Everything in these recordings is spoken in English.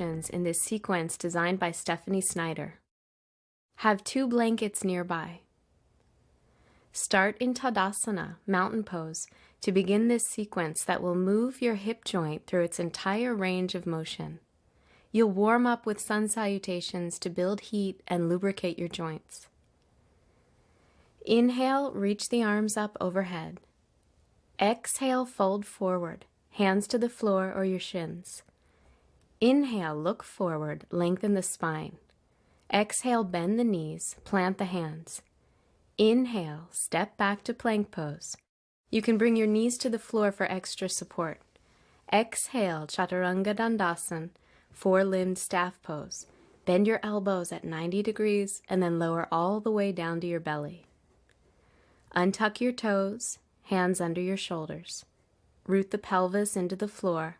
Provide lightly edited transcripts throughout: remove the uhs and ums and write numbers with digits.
in this sequence designed by Stephanie Snyder. Have 2 blankets nearby. Start in Tadasana, mountain pose, to begin this sequence that will move your hip joint through its entire range of motion. You'll warm up with sun salutations to build heat and lubricate your joints. Inhale, reach the arms up overhead. Exhale, fold forward, hands to the floor or your shins. Inhale, look forward, lengthen the spine. Exhale, bend the knees, plant the hands. Inhale, step back to plank pose. You can bring your knees to the floor for extra support. Exhale, Chaturanga Dandasana, 4-limbed staff pose. Bend your elbows at 90 degrees and then lower all the way down to your belly. Untuck your toes, hands under your shoulders. Root the pelvis into the floor.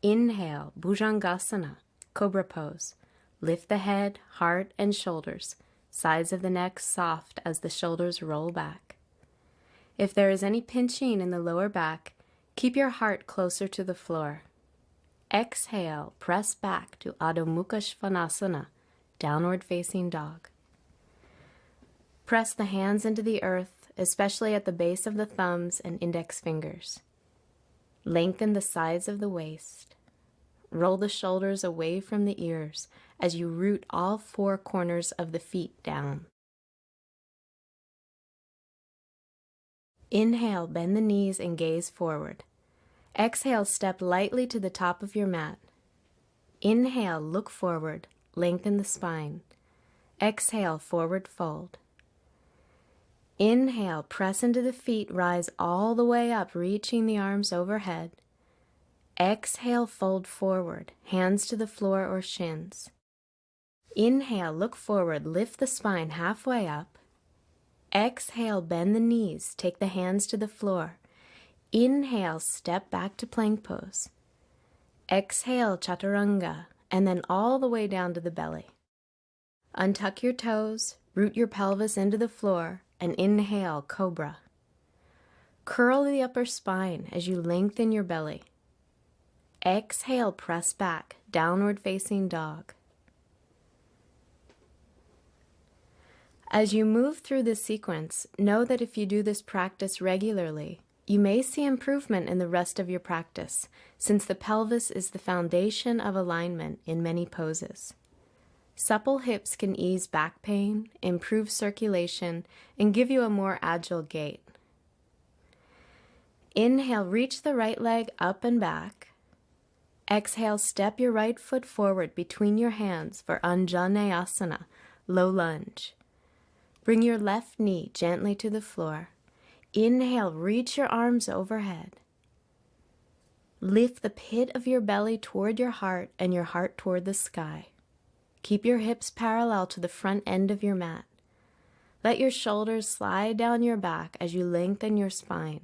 Inhale, Bhujangasana, cobra pose. Lift the head, heart, and shoulders. Sides of the neck soft as the shoulders roll back. If there is any pinching in the lower back, keep your heart closer to the floor. Exhale, press back to Adho Mukha Svanasana, downward facing dog. Press the hands into the earth, especially at the base of the thumbs and index fingers. Lengthen the sides of the waist. Roll the shoulders away from the ears as you root all 4 corners of the feet down. Inhale, bend the knees and gaze forward. Exhale, step lightly to the top of your mat. Inhale, look forward, lengthen the spine. Exhale, forward fold. Inhale, press into the feet, rise all the way up, reaching the arms overhead. Exhale, fold forward, hands to the floor or shins. Inhale, look forward, lift the spine halfway up. Exhale, bend the knees, take the hands to the floor. Inhale, step back to plank pose. Exhale, Chaturanga, and then all the way down to the belly. Untuck your toes, root your pelvis into the floor, and inhale, cobra. Curl the upper spine as you lengthen your belly. Exhale, press back, downward facing dog. As you move through this sequence, know that if you do this practice regularly, you may see improvement in the rest of your practice, since the pelvis is the foundation of alignment in many poses. Supple hips can ease back pain, improve circulation, and give you a more agile gait. Inhale, reach the right leg up and back. Exhale, step your right foot forward between your hands for Anjaneyasana, low lunge. Bring your left knee gently to the floor. Inhale, reach your arms overhead. Lift the pit of your belly toward your heart and your heart toward the sky. Keep your hips parallel to the front end of your mat. Let your shoulders slide down your back as you lengthen your spine.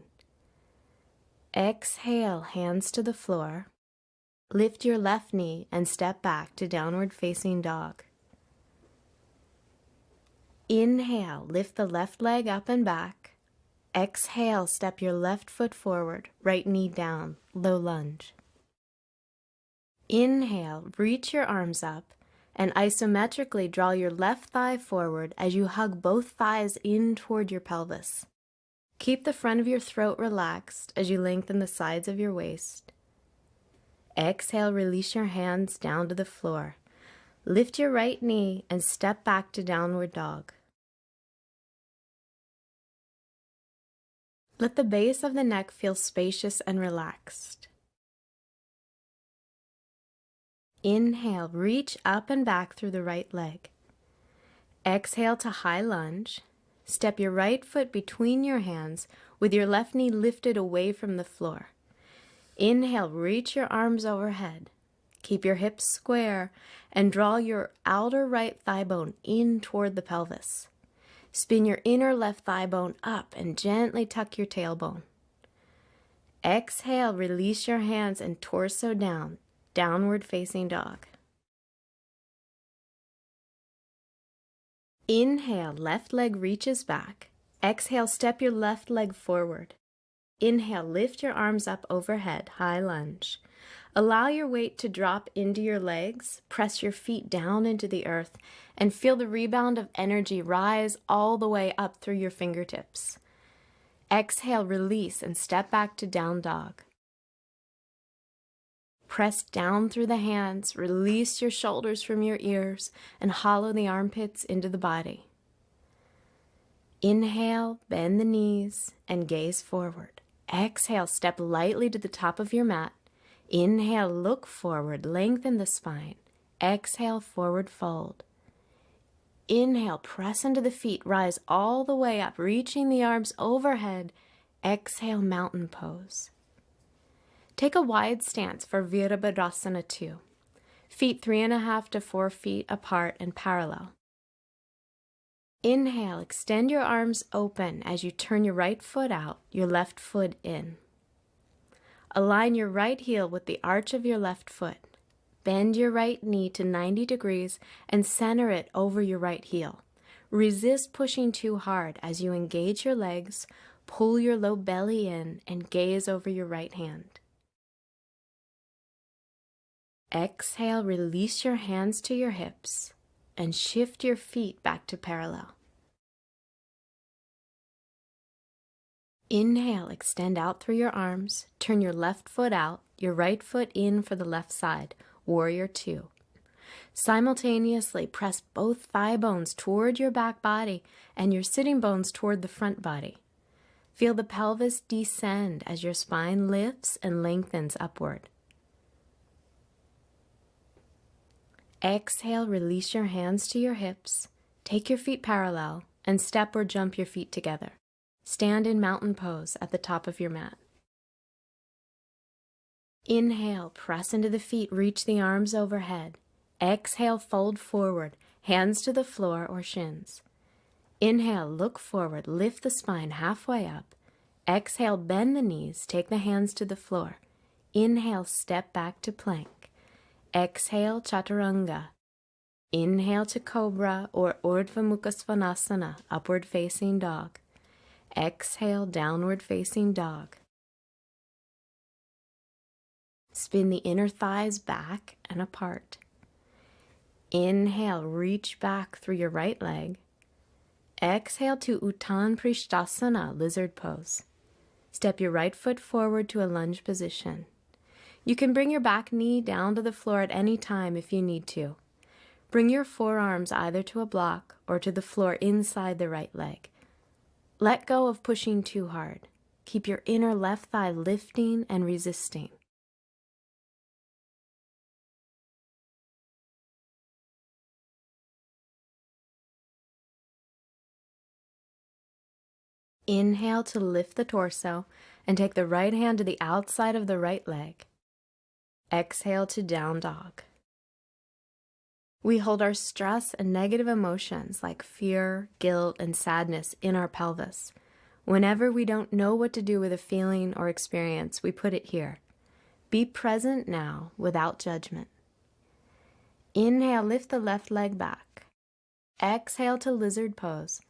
Exhale, hands to the floor. Lift your left knee and step back to downward facing dog. Inhale, lift the left leg up and back. Exhale, step your left foot forward, right knee down, low lunge. Inhale, reach your arms up and isometrically draw your left thigh forward as you hug both thighs in toward your pelvis. Keep the front of your throat relaxed as you lengthen the sides of your waist. Exhale, release your hands down to the floor. Lift your right knee and step back to downward dog. Let the base of the neck feel spacious and relaxed. Inhale, reach up and back through the right leg. Exhale to high lunge. Step your right foot between your hands with your left knee lifted away from the floor. Inhale, reach your arms overhead. Keep your hips square and draw your outer right thigh bone in toward the pelvis. Spin your inner left thigh bone up and gently tuck your tailbone. Exhale, release your hands and torso down, downward facing dog. Inhale, left leg reaches back. Exhale, step your left leg forward. Inhale, lift your arms up overhead, high lunge. Allow your weight to drop into your legs, press your feet down into the earth, and feel the rebound of energy rise all the way up through your fingertips. Exhale, release, and step back to down dog. Press down through the hands, release your shoulders from your ears, and hollow the armpits into the body. Inhale, bend the knees, and gaze forward. Exhale, step lightly to the top of your mat. Inhale, look forward, lengthen the spine. Exhale, forward fold. Inhale, press into the feet, rise all the way up, reaching the arms overhead. Exhale, mountain pose. Take a wide stance for Virabhadrasana 2. Feet 3.5 to 4 feet apart and parallel. Inhale, extend your arms open as you turn your right foot out, your left foot in. Align your right heel with the arch of your left foot. Bend your right knee to 90 degrees and center it over your right heel. Resist pushing too hard as you engage your legs, pull your low belly in, and gaze over your right hand. Exhale, release your hands to your hips and shift your feet back to parallel. Inhale, extend out through your arms, turn your left foot out, your right foot in for the left side, Warrior 2. Simultaneously press both thigh bones toward your back body and your sitting bones toward the front body. Feel the pelvis descend as your spine lifts and lengthens upward. Exhale, release your hands to your hips, take your feet parallel, and step or jump your feet together. Stand in mountain pose at the top of your mat. Inhale, press into the feet, reach the arms overhead. Exhale, fold forward, hands to the floor or shins. Inhale, look forward, lift the spine halfway up. Exhale, bend the knees, take the hands to the floor. Inhale, step back to plank. Exhale, chaturanga. Inhale to cobra or urdhva mukha svanasana, upward facing dog. Exhale, downward facing dog. Spin the inner thighs back and apart. Inhale, reach back through your right leg. Exhale to Uttan Prishtasana, lizard pose. Step your right foot forward to a lunge position. You can bring your back knee down to the floor at any time if you need to. Bring your forearms either to a block or to the floor inside the right leg. Let go of pushing too hard. Keep your inner left thigh lifting and resisting. Inhale to lift the torso and take the right hand to the outside of the right leg. Exhale to down dog. We hold our stress and negative emotions like fear, guilt, and sadness in our pelvis. Whenever we don't know what to do with a feeling or experience, we put it here. Be present now without judgment. Inhale, lift the left leg back. Exhale to lizard pose.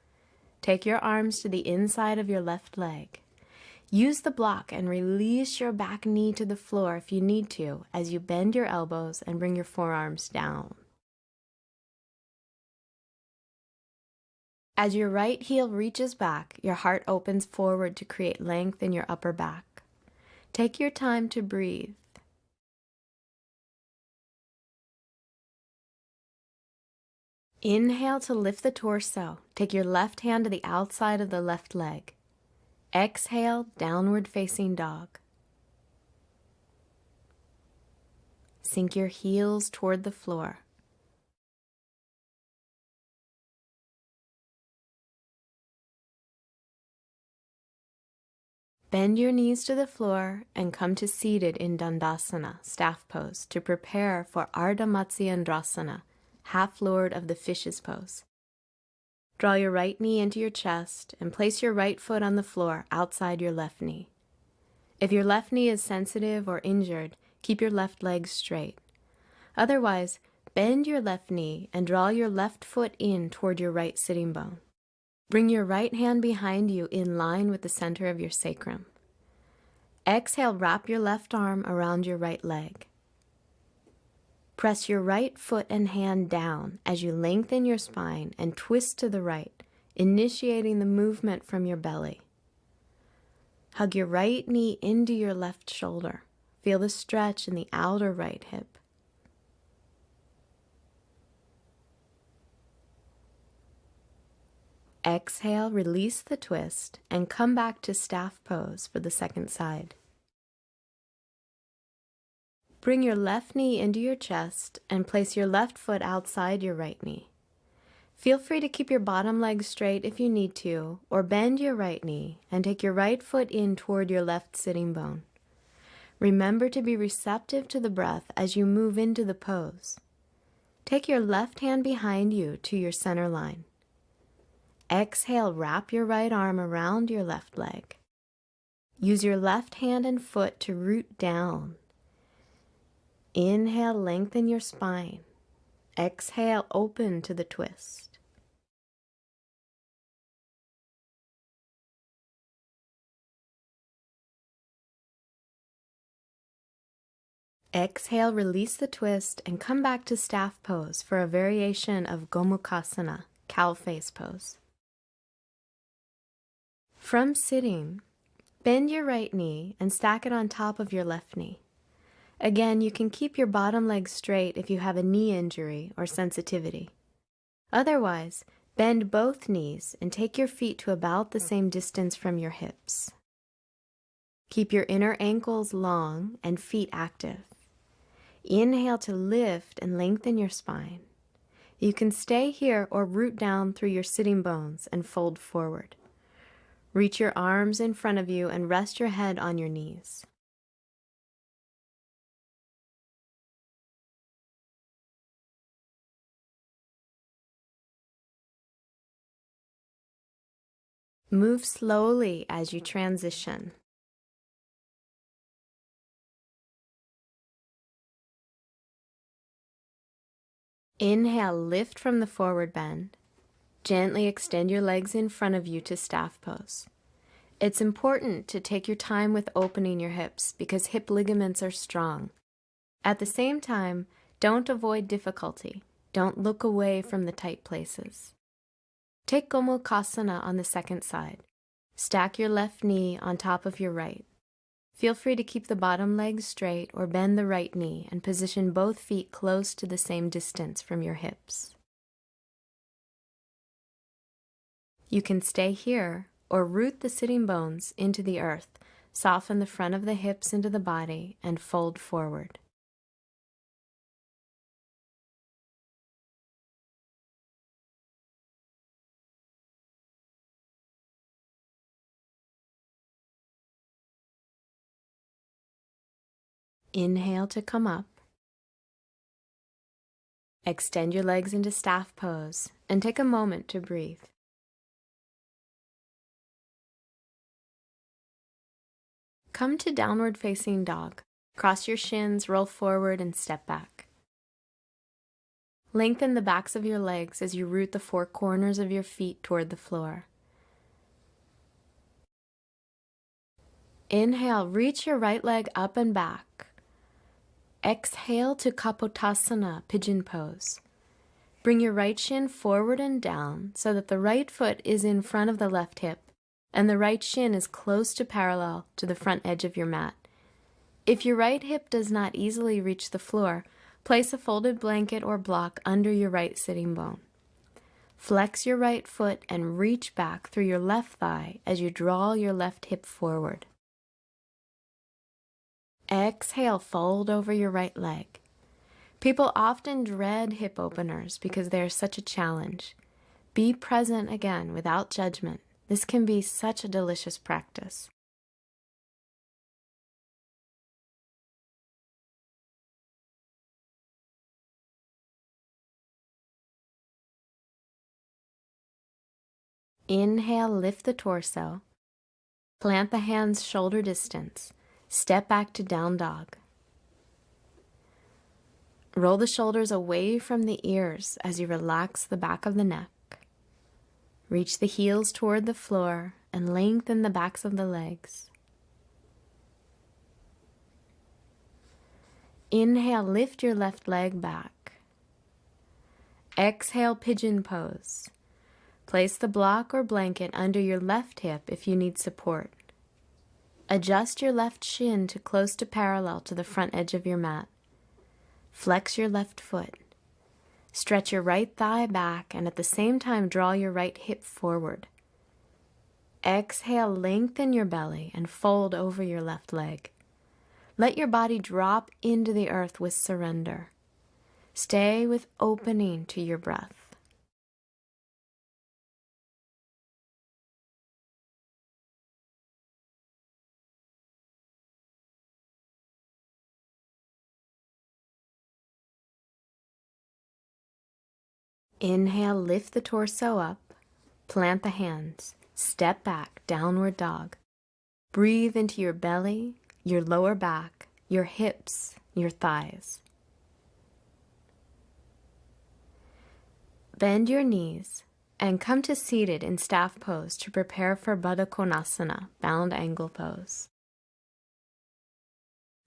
Take your arms to the inside of your left leg. Use the block and release your back knee to the floor if you need to as you bend your elbows and bring your forearms down. As your right heel reaches back, your heart opens forward to create length in your upper back. Take your time to breathe. Inhale to lift the torso. Take your left hand to the outside of the left leg. Exhale, downward facing dog. Sink your heels toward the floor. Bend your knees to the floor and come to seated in Dandasana, staff pose, to prepare for Ardha Matsyendrasana, half lord of the fishes pose. Draw your right knee into your chest and place your right foot on the floor outside your left knee. If your left knee is sensitive or injured, keep your left leg straight. Otherwise, bend your left knee and draw your left foot in toward your right sitting bone. Bring your right hand behind you in line with the center of your sacrum. Exhale, wrap your left arm around your right leg. Press your right foot and hand down as you lengthen your spine and twist to the right, initiating the movement from your belly. Hug your right knee into your left shoulder. Feel the stretch in the outer right hip. Exhale, release the twist, and come back to staff pose for the second side. Bring your left knee into your chest and place your left foot outside your right knee. Feel free to keep your bottom leg straight if you need to, or bend your right knee and take your right foot in toward your left sitting bone. Remember to be receptive to the breath as you move into the pose. Take your left hand behind you to your center line. Exhale, wrap your right arm around your left leg. Use your left hand and foot to root down. Inhale, lengthen your spine. Exhale, open to the twist. Exhale, release the twist, and come back to staff pose for a variation of Gomukhasana, cow face pose. From sitting, bend your right knee and stack it on top of your left knee. Again, you can keep your bottom leg straight if you have a knee injury or sensitivity. Otherwise, bend both knees and take your feet to about the same distance from your hips. Keep your inner ankles long and feet active. Inhale to lift and lengthen your spine. You can stay here or root down through your sitting bones and fold forward. Reach your arms in front of you and rest your head on your knees. Move slowly as you transition. Inhale, lift from the forward bend. Gently extend your legs in front of you to staff pose. It's important to take your time with opening your hips because hip ligaments are strong. At the same time, don't avoid difficulty. Don't look away from the tight places. Take Gomukhasana on the second side. Stack your left knee on top of your right. Feel free to keep the bottom leg straight or bend the right knee and position both feet close to the same distance from your hips. You can stay here or root the sitting bones into the earth, soften the front of the hips into the body, and fold forward. Inhale to come up. Extend your legs into staff pose and take a moment to breathe. Come to downward facing dog. Cross your shins, roll forward, and step back. Lengthen the backs of your legs as you root the four corners of your feet toward the floor. Inhale, reach your right leg up and back. Exhale to Kapotasana, pigeon pose. Bring your right shin forward and down so that the right foot is in front of the left hip and the right shin is close to parallel to the front edge of your mat. If your right hip does not easily reach the floor, place a folded blanket or block under your right sitting bone. Flex your right foot and reach back through your left thigh as you draw your left hip forward. Exhale, fold over your right leg. People often dread hip openers because they are such a challenge. Be present again without judgment. This can be such a delicious practice. Inhale, lift the torso. Plant the hands shoulder distance. Step back to down dog. Roll the shoulders away from the ears as you relax the back of the neck. Reach the heels toward the floor and lengthen the backs of the legs. Inhale, lift your left leg back. Exhale, pigeon pose. Place the block or blanket under your left hip if you need support. Adjust your left shin to close to parallel to the front edge of your mat. Flex your left foot. Stretch your right thigh back and at the same time draw your right hip forward. Exhale, lengthen your belly and fold over your left leg. Let your body drop into the earth with surrender. Stay with opening to your breath. Inhale, lift the torso up, plant the hands, step back, downward dog. Breathe into your belly, your lower back, your hips, your thighs. Bend your knees and come to seated in staff pose to prepare for Baddha Konasana, bound angle pose.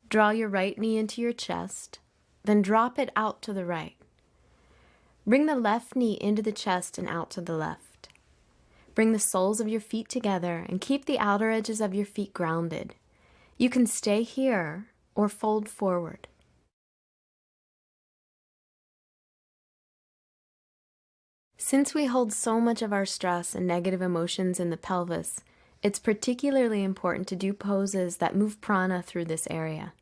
Draw your right knee into your chest, then drop it out to the right. Bring the left knee into the chest and out to the left. Bring the soles of your feet together and keep the outer edges of your feet grounded. You can stay here or fold forward. Since we hold so much of our stress and negative emotions in the pelvis, it's particularly important to do poses that move prana through this area.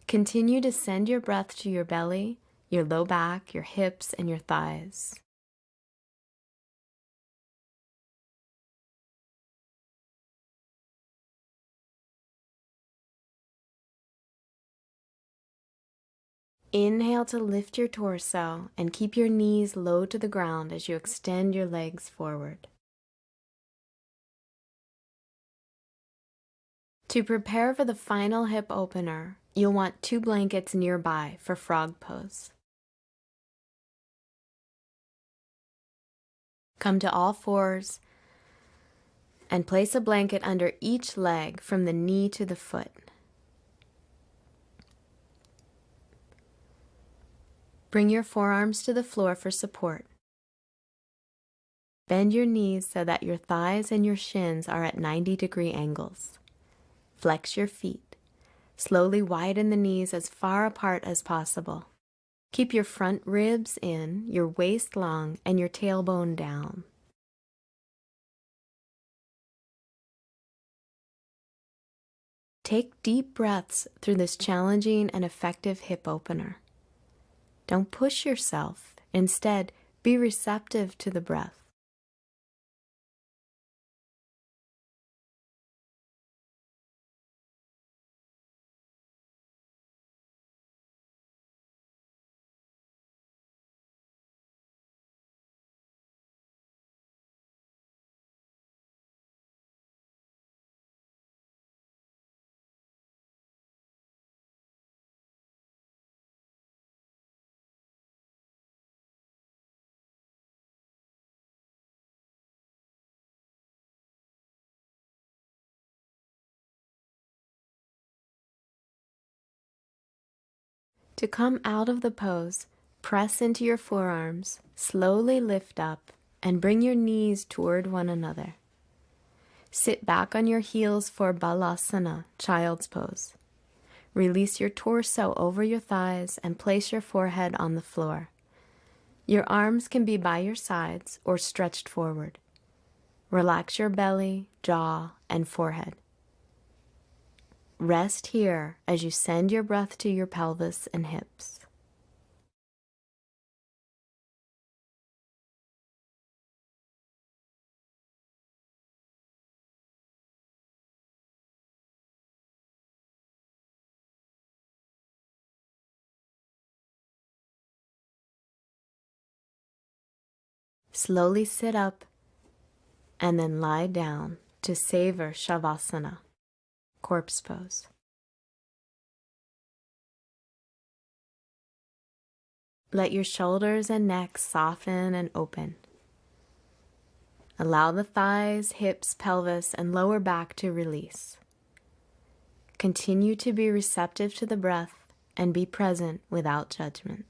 Continue to send your breath to your belly, your low back, your hips, and your thighs. Inhale to lift your torso and keep your knees low to the ground as you extend your legs forward. To prepare for the final hip opener, you'll want 2 blankets nearby for frog pose. Come to all fours and place a blanket under each leg from the knee to the foot. Bring your forearms to the floor for support. Bend your knees so that your thighs and your shins are at 90-degree angles. Flex your feet. Slowly widen the knees as far apart as possible. Keep your front ribs in, your waist long, and your tailbone down. Take deep breaths through this challenging and effective hip opener. Don't push yourself. Instead, be receptive to the breath. To come out of the pose, press into your forearms, slowly lift up, and bring your knees toward one another. Sit back on your heels for Balasana, child's pose. Release your torso over your thighs and place your forehead on the floor. Your arms can be by your sides or stretched forward. Relax your belly, jaw, and forehead. Rest here as you send your breath to your pelvis and hips. Slowly sit up and then lie down to savor Shavasana, corpse pose. Let your shoulders and neck soften and open. Allow the thighs, hips, pelvis, and lower back to release. Continue to be receptive to the breath and be present without judgment.